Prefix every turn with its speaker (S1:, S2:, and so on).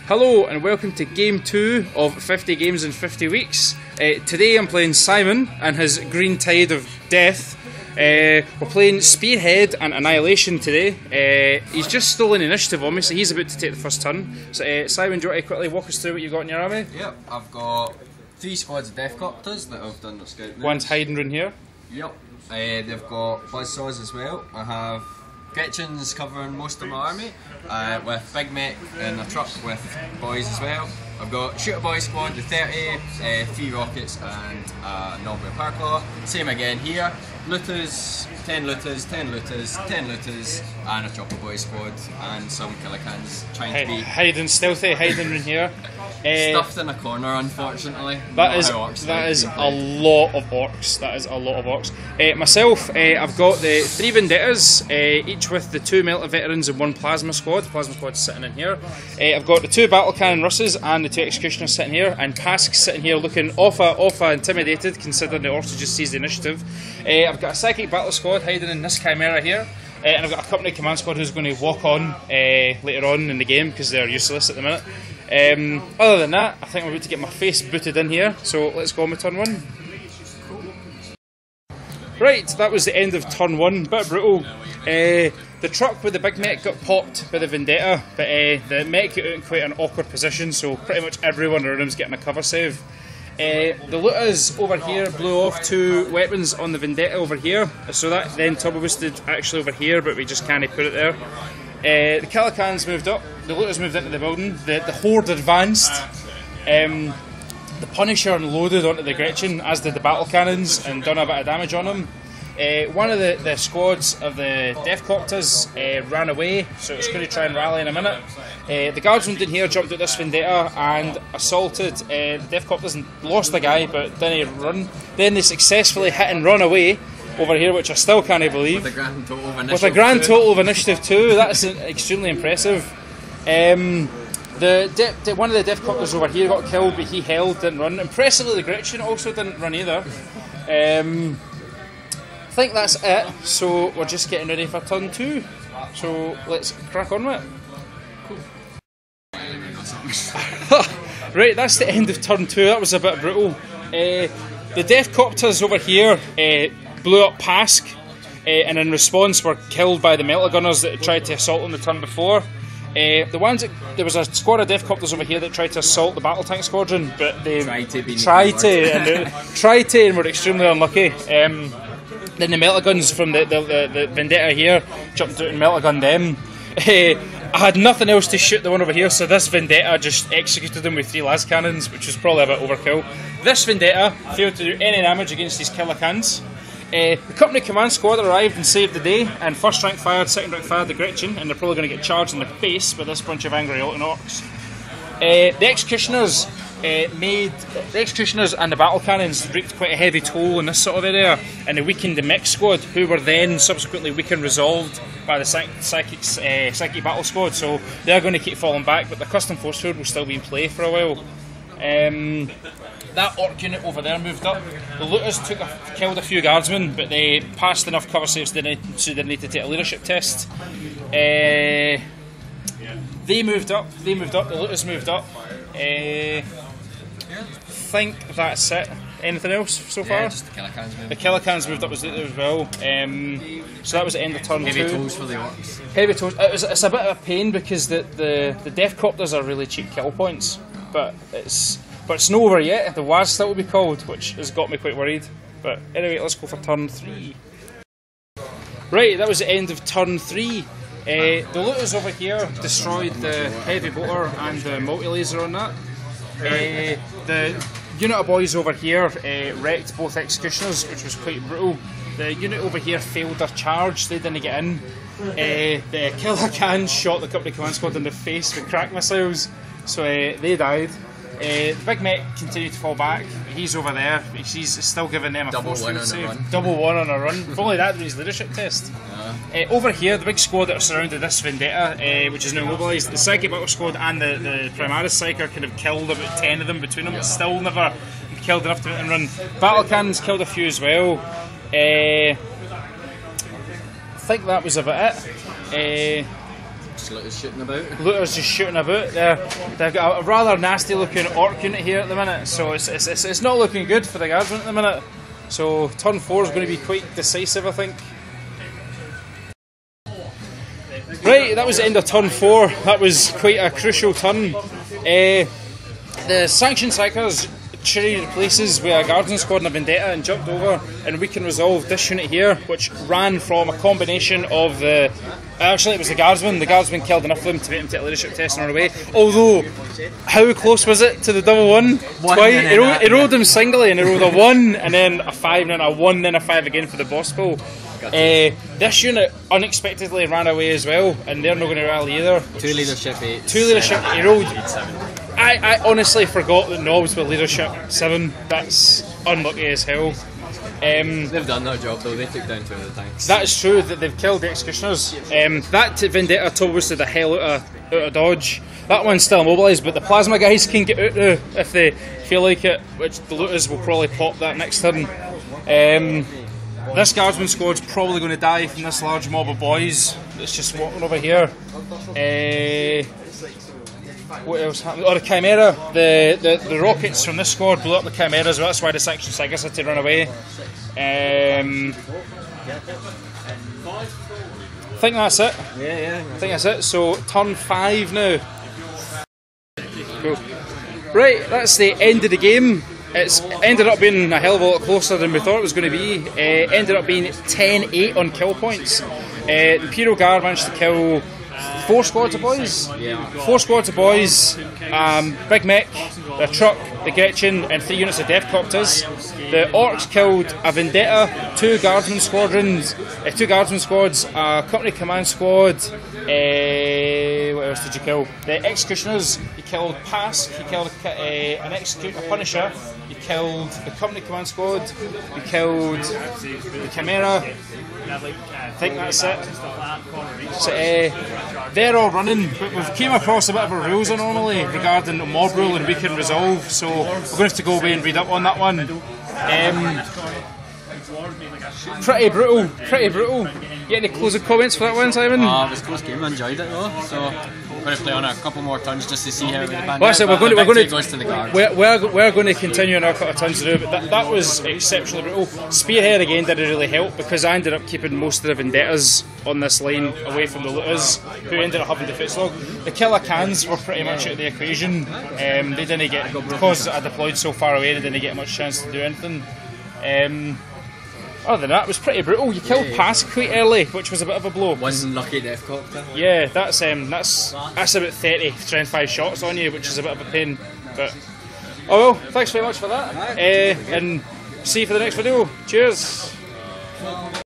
S1: Hello and welcome to Game 2 of 50 Games in 50 Weeks. Today I'm playing Simon and his Green Tide of Death. We're playing Spearhead and Annihilation today. He's just stolen initiative on me, so he's about to take the first turn. So Simon, do you want to quickly walk us through what you've got in your army?
S2: Yep, I've got 3 squads of Deathcopters that I've done their scout moves.
S1: One's hiding in here.
S2: Yep, they've got Buzzsaws as well. I have Gretchens covering most of my army, with Big Mech in a truck with boys as well. I've got Shooter Boy squad with 30, 3 rockets and a normal power claw. Same again here. Looters, 10 looters, 10 looters, 10 looters, and a Chopper Boy squad, and some Killicans trying to be
S1: hiding stealthy, hiding in here.
S2: Stuffed in a corner, unfortunately.
S1: That is a lot of orcs. That is a lot of orcs. Myself, I've got the 3 Vendettas, each with the 2 Melta Veterans and 1 Plasma Squad. The Plasma Squad's sitting in here. I've got the 2 Battle Cannon Russes and the 2 Executioners sitting here, and Pask's sitting here looking awful intimidated considering the orcs just seized the initiative. I've got a Psychic Battle Squad hiding in this Chimera here. And I've got a Company Command Squad who's going to walk on later on in the game because they're useless at the minute. Other than that, I think I'm about to get my face booted in here, so let's go on with turn 1. Right, that was the end of turn 1, bit brutal. The truck with the big mech got popped by the Vendetta, but the mech got out in quite an awkward position, so pretty much everyone around him's getting a cover save. The looters over here blew off 2 weapons on the Vendetta over here, so that then turbo boosted actually over here, but we just can't put it there. The Killicans moved up, the looters moved into the building, the Horde advanced, the Punisher unloaded onto the Gretchen, as did the battle cannons, and done a bit of damage on them. One of the squads of the Deathcopters ran away, so it's going to try and rally in a minute. The guardsmen in here jumped at this Vendetta and assaulted the Deathcopters and lost the guy, but didn't run. Then they successfully hit and run away over here, which I still can't believe. With a grand total of initiative 2, that's extremely impressive. One of the Deathcopters over here got killed, but he held, didn't run. Impressively, the Gretchen also didn't run either. I think that's it, so we're just getting ready for turn 2. So let's crack on with it. Right, that's the end of turn 2. That was a bit brutal. The Deathcopters over here blew up Pask, and in response were killed by the Melta Gunners that tried to assault them the turn before. There was a squad of Deathcopters over here that tried to assault the Battle Tank Squadron, but they tried to and were extremely unlucky. Then the Melta Guns from the Vendetta here jumped out and Melta Gunned them. I had nothing else to shoot the one over here, so this Vendetta just executed them with 3 las cannons, which was probably a bit overkill. This Vendetta failed to do any damage against these Killicans. The Company Command Squad arrived and saved the day, and first rank fired, second rank fired the Gretchen, and they're probably going to get charged in the face by this bunch of angry Orcs. The Executioners and the battle cannons reaped quite a heavy toll in this sort of area, and they weakened the mech squad, who were then subsequently weakened resolved by the psychic battle squad, so they're going to keep falling back, but the custom force field will still be in play for a while. That orc unit over there moved up. The looters killed a few guardsmen, but they passed enough cover saves so they didn't need to take a leadership test. They moved up, the looters moved up. I think that's it. Anything else so far?
S2: Yeah, just the Killicans moved.
S1: The Killicans moved up as well. So that was the end of turn 2.
S2: Heavy toes for the orcs.
S1: Heavy toes. It's a bit of a pain because the Deathcopters are really cheap kill points, but it's not over yet. The WAS still will be called, which has got me quite worried. But anyway, let's go for turn 3. Right, that was the end of turn 3. The looters over here destroyed the heavy bolter and the multi-laser on that. The unit of boys over here wrecked both Executioners, which was quite brutal. The unit over here failed their charge, they didn't get in. The Killicans shot the Company Command Squad in the face with crack missiles, so they died. The big mech continued to fall back. He's over there. He's still giving them a force field save. Double 1 on a run. If only that was his leadership test. Yeah. Over here, the big squad that are surrounded this Vendetta, which is now mobilised, the Psychic Battle Squad and the Primaris Psych are kind of killed about 10 of them between them. It's still never killed enough to run. Battle Cannons killed a few as well. I think that was about it.
S2: just looters shooting about.
S1: Looters just shooting about. They've got a rather nasty looking orc unit here at the minute, so it's not looking good for the guardsmen at the minute. So turn 4 is going to be quite decisive, I think. Right, that was the end of turn 4. That was quite a crucial turn. The Sanction Strikers traded places with a Guardian squad and a Vendetta and jumped over, and we can resolve this unit here, which ran from a combination of the... Actually, it was the Guardsmen. The Guardsmen killed enough of them to make them take a leadership test and run away. Although, how close was it to the double 1? Twice. He rolled them singly, and he rolled a 1, and then a 5, and then a 1, then a 5 again for the boss pull. This unit unexpectedly ran away as well, and they're not going to rally either.
S2: 2 leadership 8.
S1: 2 leadership 8. He rolled 7. I honestly forgot that Knobs with leadership 7. That's unlucky as hell.
S2: They've done their job though, they took down 2 of the tanks.
S1: That is true, that they've killed the Executioners. That Vendetta Tobus the hell out of dodge. That one's still immobilised, but the Plasma guys can get out now if they feel like it, which the Looters will probably pop that next turn. This Guardsman squad's probably going to die from this large mob of boys that's just walking over here. What else happened? Oh, the Chimera. The rockets from this squad blew up the Chimera, so that's why the Sanction Strikers had to run away. I think that's it.
S2: Yeah.
S1: I think that's it. So turn 5 now. Cool. Right, that's the end of the game. It's ended up being a hell of a lot closer than we thought it was going to be. Ended up being 10-8 on kill points. The Imperial Guard managed to kill 4 squads of boys. 4 squads of boys. Big Mech, the truck, the Gretchen, and 3 units of Death Copters. The Orcs killed a Vendetta, 2 Guardsman squadrons, 2 Guardsman squads, a Company Command squad. What else did you kill? The Executioners. You killed Pask. You killed a Punisher. You killed the Company Command squad. You killed the Chimera. I think that's it. So they're all running, but we've came across a bit of a rules anomaly regarding mob rule and weekend resolve, so we're going to have to go away and read up on that one. Pretty brutal, pretty brutal. You any closing comments for that one, Simon?
S2: It was a close game, I enjoyed it though, so we're going to play on a couple more turns just to see how the band
S1: well, we're going to continue on our couple of turns to do, but that was exceptionally brutal. Spearhead again didn't really help because I ended up keeping most of the Vendettas on this line away from the Looters, who ended up having the footlog. The Killer Cans were pretty much out of the equation. They didn't get, because I deployed so far away, they didn't get much chance to do anything. Other than that, it was pretty brutal. You killed Pask quite early, which was a bit of a blow.
S2: One lucky Death Copter.
S1: Yeah, that's about 30 strength 5 shots on you, which is a bit of a pain. But oh well, thanks very much for that. And see you for the next video. Cheers.